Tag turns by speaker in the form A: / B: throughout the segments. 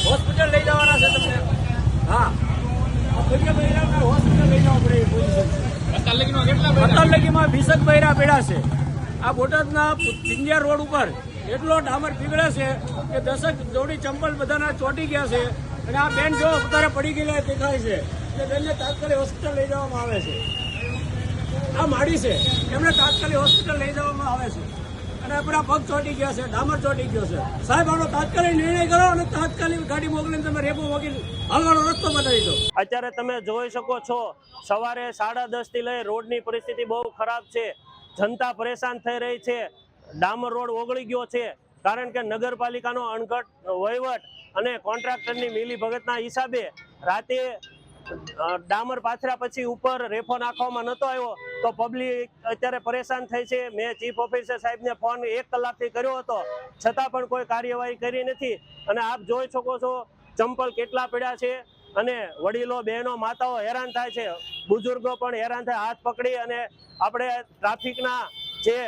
A: Hospital લઈ જવાના છે તમને. હા, હોસ્પિટલ લઈ જવા પડે. અત્યાર ભીષક બૈરા પડ્યા છે. આ બોટાદના પિંજિયા રોડ ઉપર એટલો ડામર પીગળે છે કે 10 જોડી ચંપલ બધાના ચોંટી ગયા છે. અને આ બેન જો અત્યારે પડી ગયેલા દેખાય છે કે બેનને તાત્કાલિક હોસ્પિટલ લઈ જવામાં આવે છે. આ માડી છે, એમને તાત્કાલિક હોસ્પિટલ લઈ જવામાં આવે છે. અને આપણા પગ ચોંટી ગયા છે, ડામર ચોંટી ગયો છે. સાહેબ, આનો તાત્કાલિક નિર્ણય કરો અને તાત્કાલિક ગાડી મોકલીને તમે રેપો વકીલ હાલવાનો રસ્તો બનાવી દો.
B: અત્યારે તમે જોઈ શકો છો, સવારે 10:30 થી લઈ રોડની પરિસ્થિતિ બહુ ખરાબ છે. જનતા પરેશાન થઈ રહી છે. ડામર રોડ ઓગળી ગયો છે, કારણ કે નગરપાલિકાનો અણઘડ વહીવટ અને કોન્ટ્રાક્ટરની મિલીભગતના હિસાબે રાતે ડામર પાથર્યા પછી ઉપર રેફો નાખવામાં નતો આવ્યો, તો પબ્લિક અત્યારે પરેશાન થઈ છે. મેં ચીફ ઓફિસર સાહેબને ફોન 1 કલાકથી કર્યો હતો, છતાં પણ કોઈ કાર્યવાહી કરી નથી. અને આપ જોઈ શકો છો ચંપલ કેટલા પડ્યા છે. અને વડીલો, બહેનો, માતાઓ હેરાન થાય છે, બુઝુર્ગો પણ હેરાન થાય. હાથ પકડી અને આપણે ટ્રાફિકના જે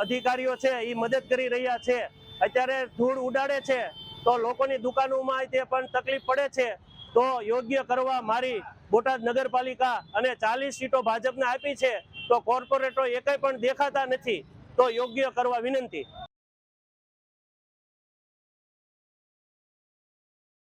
B: અધિકારીઓ છે એ મદદ કરી રહ્યા છે. અત્યારે ધૂળ ઉડાડે છે તો લોકોની દુકાનોમાં તે પણ તકલીફ પડે છે. તો યોગ્ય કરવા મારી બોટાદ નગરપાલિકા અને 40 સીટો ભાજપને આપી છે, તો કોર્પોરેટરો એકેય પણ દેખાતા નથી. તો યોગ્ય કરવા વિનંતી.